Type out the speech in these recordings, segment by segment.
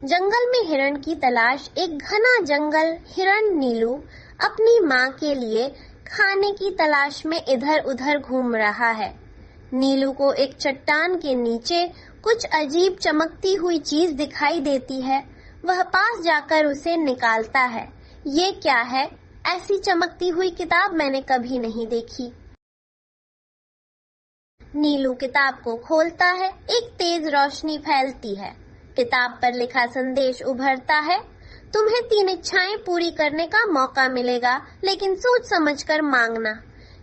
जंगल में हिरण की तलाश। एक घना जंगल। हिरण नीलू अपनी माँ के लिए खाने की तलाश में इधर उधर घूम रहा है। नीलू को एक चट्टान के नीचे कुछ अजीब चमकती हुई चीज दिखाई देती है। वह पास जाकर उसे निकालता है। ये क्या है? ऐसी चमकती हुई किताब मैंने कभी नहीं देखी। नीलू किताब को खोलता है। एक तेज रोशनी फैलती है। किताब पर लिखा संदेश उभरता है। तुम्हें 3 इच्छाएं पूरी करने का मौका मिलेगा, लेकिन सोच समझकर मांगना।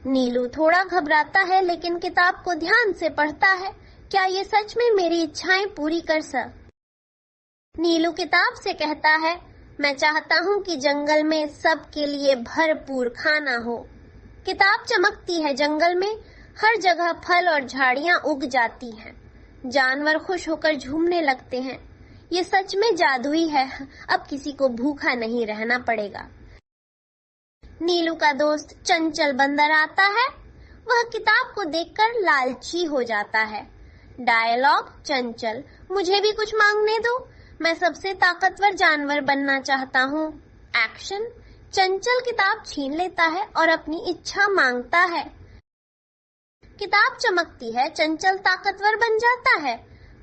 नीलू थोड़ा घबराता है, लेकिन किताब को ध्यान से पढ़ता है। क्या ये सच में मेरी इच्छाएं पूरी कर सक? नीलू किताब से कहता है, मैं चाहता हूँ कि जंगल में सबके लिए भरपूर खाना हो। किताब चमकती है। जंगल में हर जगह फल और झाड़ियां उग जाती हैं। जानवर खुश होकर झूमने लगते हैं। ये सच में जादुई है। अब किसी को भूखा नहीं रहना पड़ेगा। नीलू का दोस्त चंचल बंदर आता है। वह किताब को देखकर लालची हो जाता है। डायलॉग: चंचल, मुझे भी कुछ मांगने दो। मैं सबसे ताकतवर जानवर बनना चाहता हूँ। एक्शन: चंचल किताब छीन लेता है और अपनी इच्छा मांगता है। किताब चमकती है। चंचल ताकतवर बन जाता है।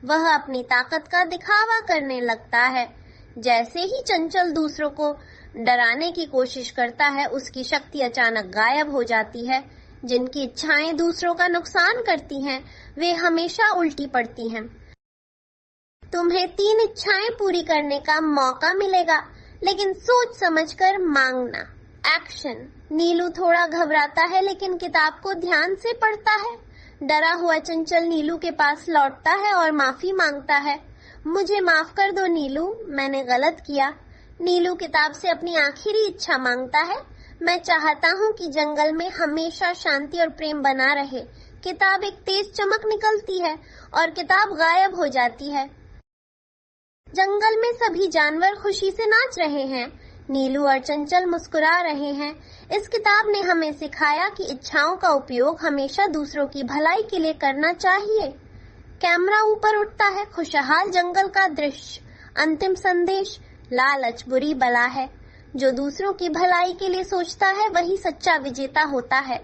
वह अपनी ताकत का दिखावा करने लगता है। जैसे ही चंचल दूसरों को डराने की कोशिश करता है, उसकी शक्ति अचानक गायब हो जाती है। जिनकी इच्छाएं दूसरों का नुकसान करती हैं, वे हमेशा उल्टी पड़ती हैं। तुम्हें 3 इच्छाएं पूरी करने का मौका मिलेगा, लेकिन सोच समझकर मांगना। एक्शन: नीलू थोड़ा घबराता है, लेकिन किताब को ध्यान से पढ़ता है। डरा हुआ चंचल नीलू के पास लौटता है और माफी मांगता है। मुझे माफ कर दो नीलू, मैंने गलत किया। नीलू किताब से अपनी आखिरी इच्छा मांगता है। मैं चाहता हूँ कि जंगल में हमेशा शांति और प्रेम बना रहे। किताब एक तेज चमक निकलती है और किताब गायब हो जाती है। जंगल में सभी जानवर खुशी से नाच रहे हैं। नीलू और चंचल मुस्कुरा रहे हैं। इस किताब ने हमें सिखाया कि इच्छाओं का उपयोग हमेशा दूसरों की भलाई के लिए करना चाहिए। कैमरा ऊपर उठता है। खुशहाल जंगल का दृश्य। अंतिम संदेश: लालच बुरी बला है। जो दूसरों की भलाई के लिए सोचता है, वही सच्चा विजेता होता है।